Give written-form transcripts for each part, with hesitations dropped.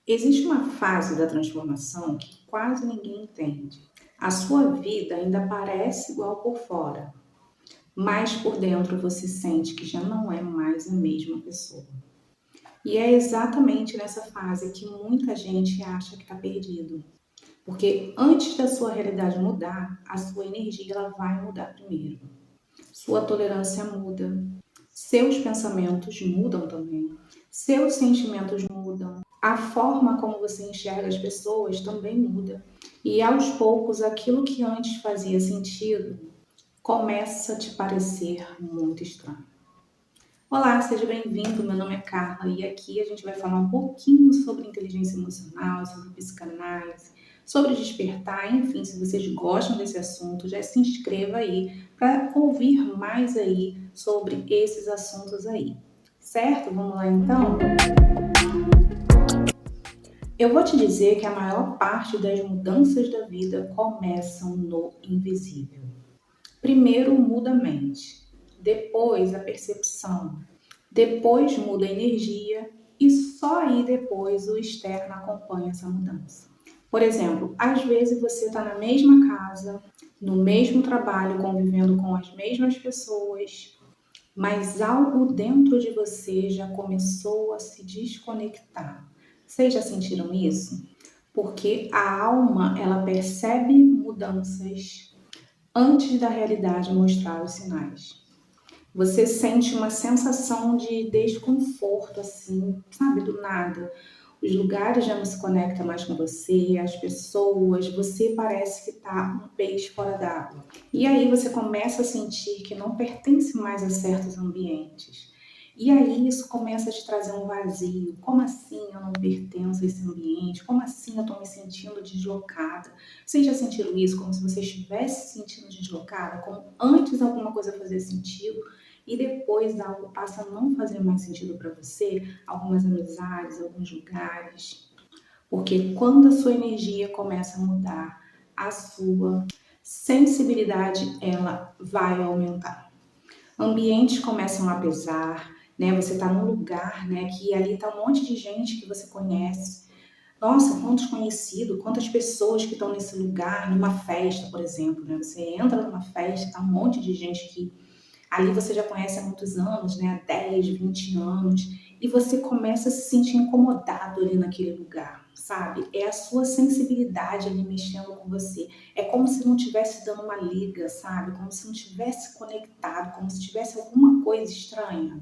Existe uma fase da transformação que quase ninguém entende. A sua vida ainda parece igual por fora, mas por dentro você sente que já não é mais a mesma pessoa. E é exatamente nessa fase que muita gente acha que está perdido. Porque antes da sua realidade mudar, a sua energia ela vai mudar primeiro. Sua tolerância muda, seus pensamentos mudam também, seus sentimentos mudam, a forma como você enxerga as pessoas também muda. E aos poucos, aquilo que antes fazia sentido começa a te parecer muito estranho. Olá, seja bem-vindo. Meu nome é Carla e aqui a gente vai falar um pouquinho sobre inteligência emocional, sobre psicanálise, sobre despertar, enfim, se vocês gostam desse assunto, já se inscreva aí para ouvir mais aí sobre esses assuntos aí. Certo? Vamos lá então? Eu vou te dizer que a maior parte das mudanças da vida começam no invisível. Primeiro muda a mente, depois a percepção, depois muda a energia e só aí depois o externo acompanha essa mudança. Por exemplo, às vezes você está na mesma casa, no mesmo trabalho, convivendo com as mesmas pessoas, mas algo dentro de você já começou a se desconectar. Vocês já sentiram isso? Porque a alma, ela percebe mudanças antes da realidade mostrar os sinais. Você sente uma sensação de desconforto, assim, sabe, do nada. Os lugares já não se conectam mais com você, as pessoas, você parece que está um peixe fora d'água. E aí você começa a sentir que não pertence mais a certos ambientes. E aí isso começa a te trazer um vazio. Como assim eu não pertenço a esse ambiente? Como assim eu estou me sentindo deslocada? Vocês já sentiram isso? Como se você estivesse se sentindo deslocada? Como antes alguma coisa fazia sentido e depois algo passa a não fazer mais sentido para você? Algumas amizades, alguns lugares. Porque quando a sua energia começa a mudar, a sua sensibilidade ela vai aumentar. Ambientes começam a pesar, né? Você está num lugar, né, que ali está um monte de gente que você conhece. Nossa, quantos conhecidos, quantas pessoas que estão nesse lugar, numa festa, por exemplo, né? Você entra numa festa, tá um monte de gente que ali você já conhece há muitos anos, né? Há 10, 20 anos, e você começa a se sentir incomodado ali naquele lugar, sabe? É a sua sensibilidade ali mexendo com você. É como se não tivesse dando uma liga, sabe? Como se não tivesse conectado, como se tivesse alguma coisa estranha.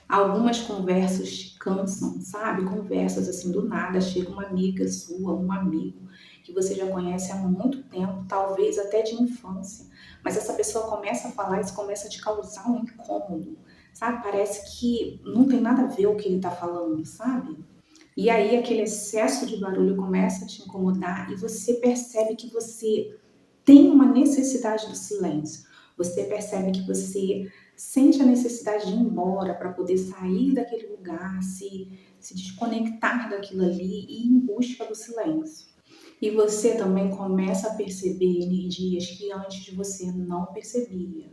Algumas conversas te cansam, sabe? Conversas assim do nada, chega uma amiga sua, um amigo que você já conhece há muito tempo, talvez até de infância, mas essa pessoa começa a falar e isso começa a te causar um incômodo, sabe? Parece que não tem nada a ver o que ele está falando, sabe? E aí aquele excesso de barulho começa a te incomodar e você percebe que você tem uma necessidade do silêncio. Você percebe que você sente a necessidade de ir embora para poder sair daquele lugar, se desconectar daquilo ali e ir em busca do silêncio. E você também começa a perceber energias que antes você não percebia,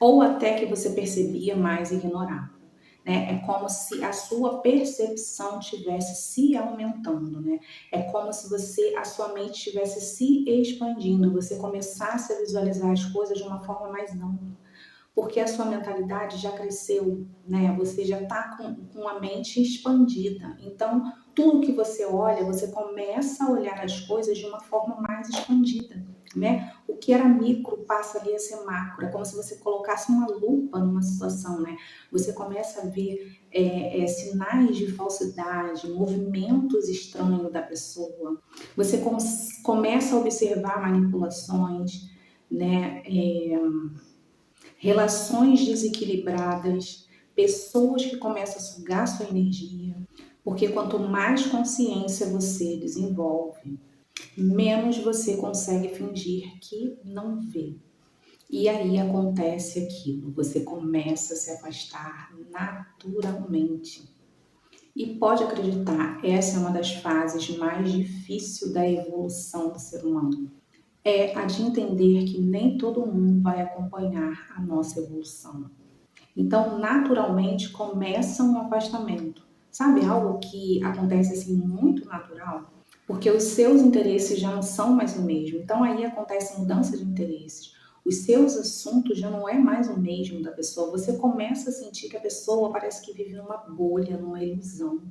ou até que você percebia, mas ignorava. Né? É como se a sua percepção tivesse se aumentando, né? É como se a sua mente estivesse se expandindo, você começasse a visualizar as coisas de uma forma mais ampla, porque a sua mentalidade já cresceu, né? Você já está com a mente expandida. Então, tudo que você olha, você começa a olhar as coisas de uma forma mais expandida, né? O que era micro passa ali a ser macro. É como se você colocasse uma lupa numa situação, né? Você começa a ver sinais de falsidade, movimentos estranhos da pessoa. Você começa a observar manipulações, né? Relações desequilibradas, pessoas que começam a sugar sua energia, porque quanto mais consciência você desenvolve, menos você consegue fingir que não vê. E aí acontece aquilo, você começa a se afastar naturalmente. E pode acreditar, essa é uma das fases mais difíceis da evolução do ser humano. É a de entender que nem todo mundo vai acompanhar a nossa evolução. Então, naturalmente, começa um afastamento. Sabe, algo que acontece assim muito natural, porque os seus interesses já não são mais o mesmo. Então aí acontece mudança de interesses. Os seus assuntos já não é mais o mesmo da pessoa. Você começa a sentir que a pessoa parece que vive numa bolha, numa ilusão.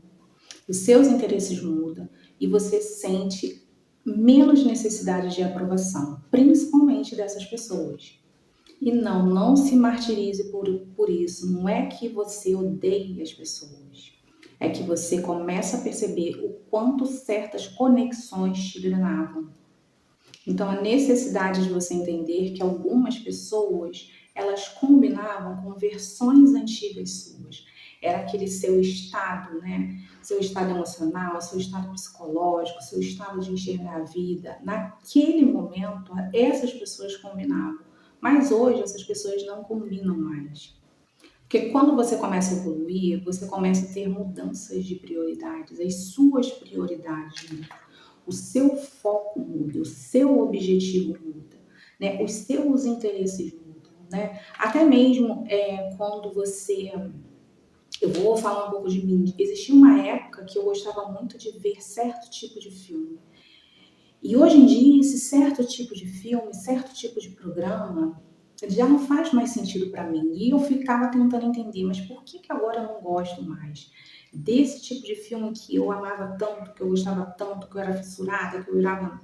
Os seus interesses mudam e você sente menos necessidade de aprovação, principalmente dessas pessoas. E não se martirize por isso. Não é que você odeie as pessoas. É que você começa a perceber o quanto certas conexões te drenavam. Então, a necessidade de você entender que algumas pessoas, elas combinavam com versões antigas suas. Era aquele seu estado, né? Seu estado emocional, seu estado psicológico, seu estado de enxergar a vida. Naquele momento, essas pessoas combinavam. Mas hoje, essas pessoas não combinam mais. Porque quando você começa a evoluir, você começa a ter mudanças de prioridades. As suas prioridades mudam. O seu foco muda, o seu objetivo muda, né? Os seus interesses mudam, né? Até mesmo quando você... Eu vou falar um pouco de mim. Existia uma época que eu gostava muito de ver certo tipo de filme. E hoje em dia, esse certo tipo de filme, certo tipo de programa, já não faz mais sentido para mim. E eu ficava tentando entender, mas por que agora eu não gosto mais desse tipo de filme que eu amava tanto, que eu gostava tanto, que eu era fissurada, que eu virava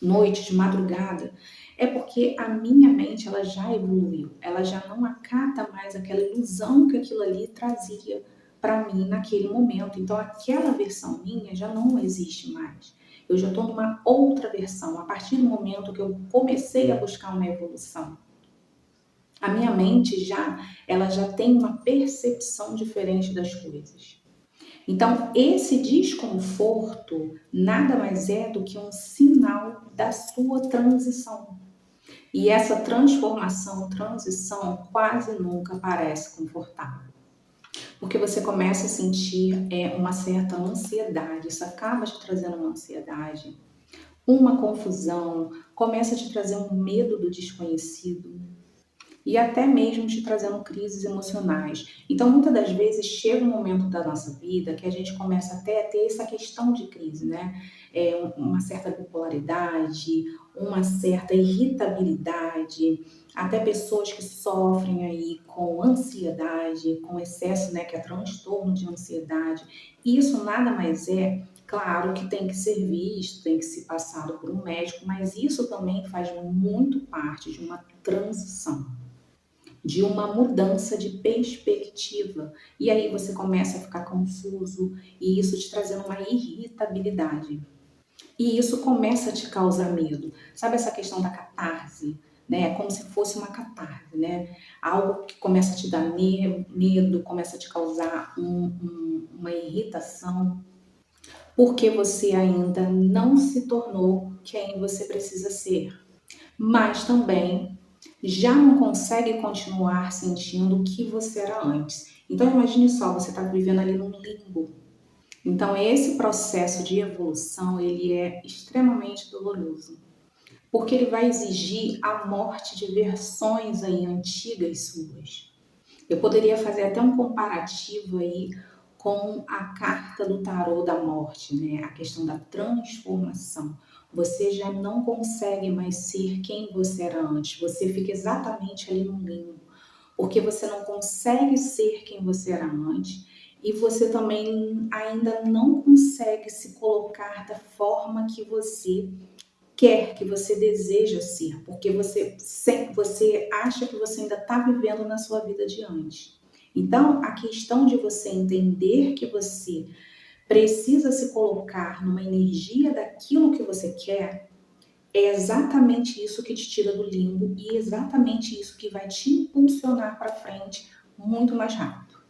noite, de madrugada? É porque a minha mente, ela já evoluiu. Ela já não acata mais aquela ilusão que aquilo ali trazia para mim naquele momento. Então, aquela versão minha já não existe mais. Eu já estou numa outra versão. A partir do momento que eu comecei a buscar uma evolução, a minha mente ela já tem uma percepção diferente das coisas. Então, esse desconforto nada mais é do que um sinal da sua transição. E essa transformação, transição, quase nunca parece confortável. Porque você começa a sentir uma certa ansiedade, isso acaba te trazendo uma ansiedade, uma confusão, começa a te trazer um medo do desconhecido, e até mesmo te trazendo crises emocionais. Então, muitas das vezes, chega um momento da nossa vida que a gente começa até a ter essa questão de crise, né? Uma certa bipolaridade, uma certa irritabilidade, até pessoas que sofrem aí com ansiedade, com excesso, né, que é transtorno de ansiedade. Isso nada mais é, claro que tem que ser visto, tem que ser passado por um médico, mas isso também faz muito parte de uma transição, de uma mudança de perspectiva. E aí você começa a ficar confuso e isso te trazendo uma irritabilidade. E isso começa a te causar medo. Sabe essa questão da catarse? Né? É como se fosse uma catarse, né? Algo que começa a te dar medo, começa a te causar uma irritação, porque você ainda não se tornou quem você precisa ser. Mas também já não consegue continuar sentindo o que você era antes. Então imagine só, você está vivendo ali num limbo. Então esse processo de evolução, ele é extremamente doloroso, porque ele vai exigir a morte de versões aí antigas suas. Eu poderia fazer até um comparativo aí com a carta do tarô da morte, né? A questão da transformação. Você já não consegue mais ser quem você era antes. Você fica exatamente ali no limbo, porque você não consegue ser quem você era antes e você também ainda não consegue se colocar da forma que você quer, que você deseja ser, porque você acha que você ainda está vivendo na sua vida de antes. Então, a questão de você entender que você precisa se colocar numa energia daquilo que você quer é exatamente isso que te tira do limbo e exatamente isso que vai te impulsionar para frente muito mais rápido.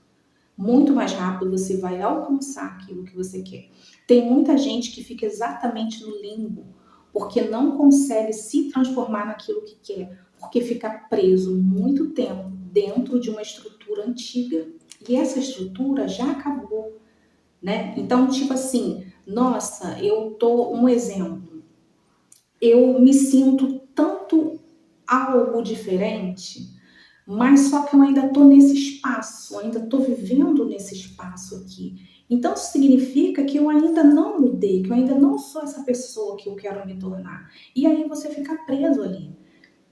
Muito mais rápido você vai alcançar aquilo que você quer. Tem muita gente que fica exatamente no limbo porque não consegue se transformar naquilo que quer, porque fica preso muito tempo dentro de uma estrutura antiga. E essa estrutura já acabou, né? Então, tipo assim, nossa, um exemplo. Eu me sinto tanto algo diferente, mas só que eu ainda estou nesse espaço, ainda estou vivendo nesse espaço aqui. Então, isso significa que eu ainda não mudei, que eu ainda não sou essa pessoa que eu quero me tornar. E aí você fica preso ali,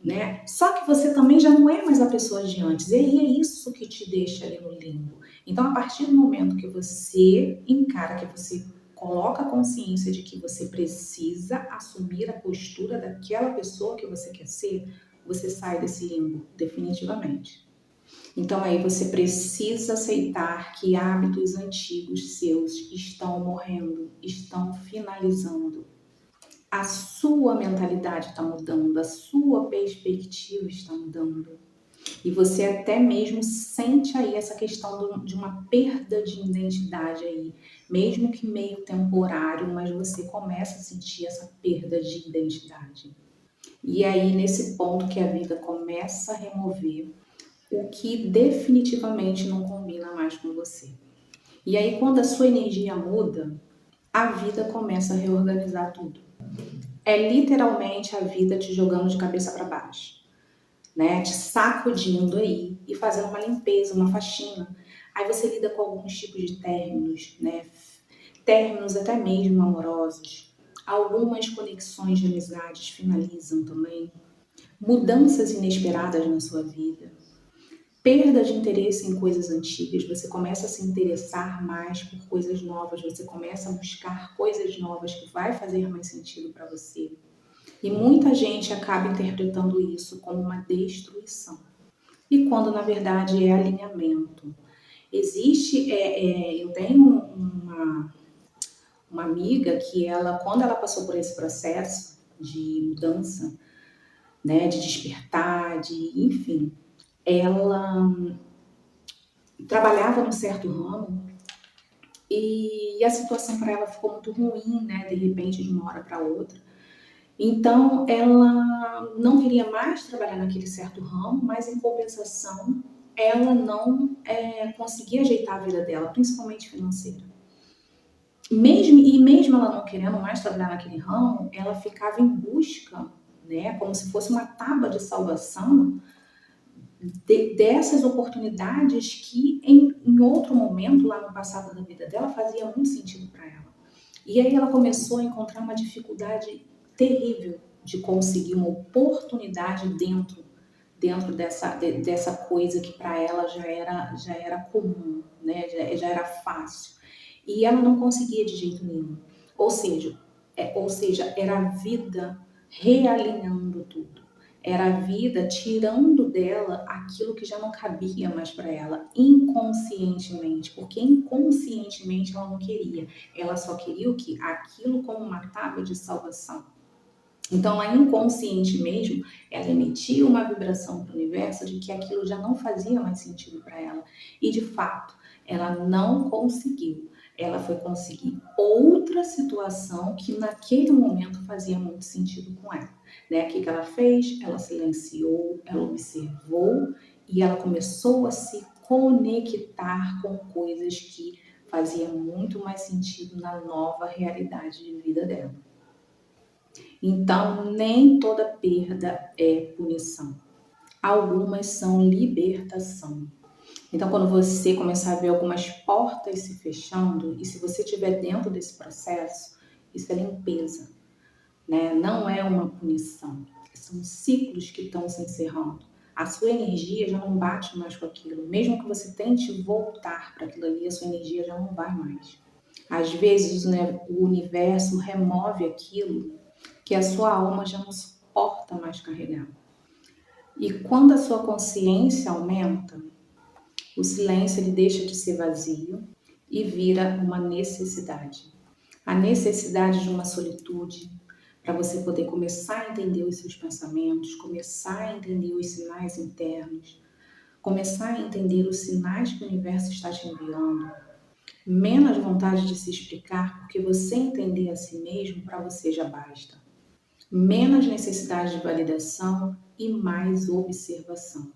né? Só que você também já não é mais a pessoa de antes. E aí é isso que te deixa ali no limbo. Então, a partir do momento que você encara, que você coloca a consciência de que você precisa assumir a postura daquela pessoa que você quer ser, você sai desse limbo, definitivamente. Então aí você precisa aceitar que hábitos antigos seus estão morrendo, estão finalizando. A sua mentalidade está mudando, a sua perspectiva está mudando. E você até mesmo sente aí essa questão de uma perda de identidade aí, mesmo que meio temporário, mas você começa a sentir essa perda de identidade. E aí nesse ponto que a vida começa a remover o que definitivamente não combina mais com você. E aí, quando a sua energia muda, a vida começa a reorganizar tudo. É literalmente a vida te jogando de cabeça para baixo, né? Te sacudindo aí e fazendo uma limpeza, uma faxina. Aí você lida com alguns tipos de términos, né? Términos até mesmo amorosos. Algumas conexões de amizades finalizam também. Mudanças inesperadas na sua vida. Perda de interesse em coisas antigas, você começa a se interessar mais por coisas novas, você começa a buscar coisas novas que vai fazer mais sentido para você. E muita gente acaba interpretando isso como uma destruição. E quando na verdade é alinhamento. Eu tenho uma amiga que ela, quando ela passou por esse processo de mudança, né, de despertar, enfim, ela trabalhava num certo ramo e a situação para ela ficou muito ruim, né? De repente, de uma hora para outra. Então, ela não queria mais trabalhar naquele certo ramo, mas em compensação, ela não conseguia ajeitar a vida dela, principalmente financeira. Mesmo ela não querendo mais trabalhar naquele ramo, ela ficava em busca, né? Como se fosse uma tábua de salvação dessas oportunidades que em outro momento, lá no passado da vida dela, fazia muito sentido para ela. E aí ela começou a encontrar uma dificuldade terrível de conseguir uma oportunidade dentro dessa coisa que para ela já era comum, né? Já era fácil. E ela não conseguia de jeito nenhum. Ou seja, era a vida realinhando tudo. Era a vida tirando dela aquilo que já não cabia mais para ela, inconscientemente, porque inconscientemente ela não queria. Ela só queria o quê? Aquilo como uma tábua de salvação. Então, ela inconsciente mesmo, ela emitia uma vibração para o universo de que aquilo já não fazia mais sentido para ela. E, de fato, ela não conseguiu. Ela foi conseguir outra situação que naquele momento fazia muito sentido com ela. Né? O que ela fez? Ela silenciou, ela observou e ela começou a se conectar com coisas que faziam muito mais sentido na nova realidade de vida dela. Então, nem toda perda é punição. Algumas são libertação. Então, quando você começar a ver algumas portas se fechando, e se você estiver dentro desse processo, isso é limpeza, né? Não é uma punição. São ciclos que estão se encerrando. A sua energia já não bate mais com aquilo. Mesmo que você tente voltar para aquilo ali, a sua energia já não vai mais. Às vezes, né, o universo remove aquilo que a sua alma já não suporta mais carregar. E quando a sua consciência aumenta, o silêncio ele deixa de ser vazio e vira uma necessidade. A necessidade de uma solitude para você poder começar a entender os seus pensamentos, começar a entender os sinais internos, começar a entender os sinais que o universo está te enviando. Menos vontade de se explicar, porque você entender a si mesmo para você já basta. Menos necessidade de validação e mais observação.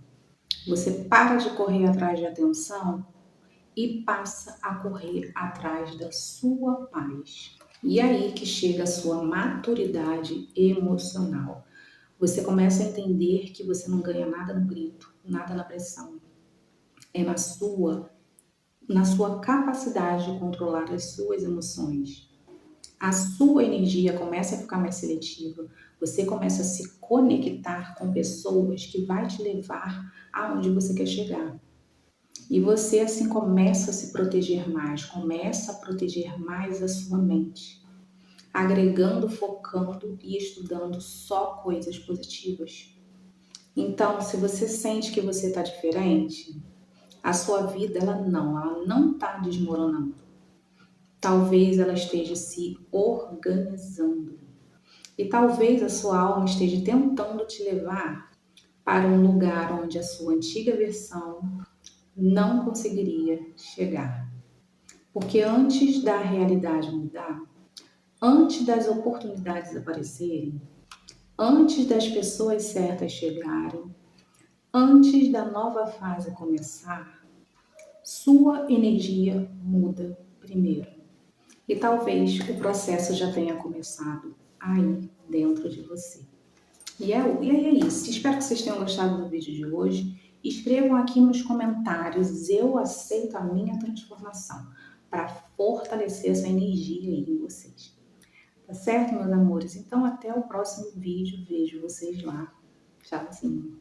Você para de correr atrás de atenção e passa a correr atrás da sua paz. E aí que chega a sua maturidade emocional. Você começa a entender que você não ganha nada no grito, nada na pressão. É na sua capacidade de controlar as suas emoções. A sua energia começa a ficar mais seletiva, você começa a se conectar com pessoas que vai te levar aonde você quer chegar. E você assim começa a se proteger mais, começa a proteger mais a sua mente, agregando, focando e estudando só coisas positivas. Então, se você sente que você está diferente, a sua vida ela não está desmoronando. Talvez ela esteja se organizando. E talvez a sua alma esteja tentando te levar para um lugar onde a sua antiga versão não conseguiria chegar. Porque antes da realidade mudar, antes das oportunidades aparecerem, antes das pessoas certas chegarem, antes da nova fase começar, sua energia muda primeiro. E talvez o processo já tenha começado aí dentro de você. E aí é isso. Espero que vocês tenham gostado do vídeo de hoje. Escrevam aqui nos comentários: eu aceito a minha transformação, para fortalecer essa energia aí em vocês. Tá certo, meus amores? Então até o próximo vídeo. Vejo vocês lá. Tchauzinho.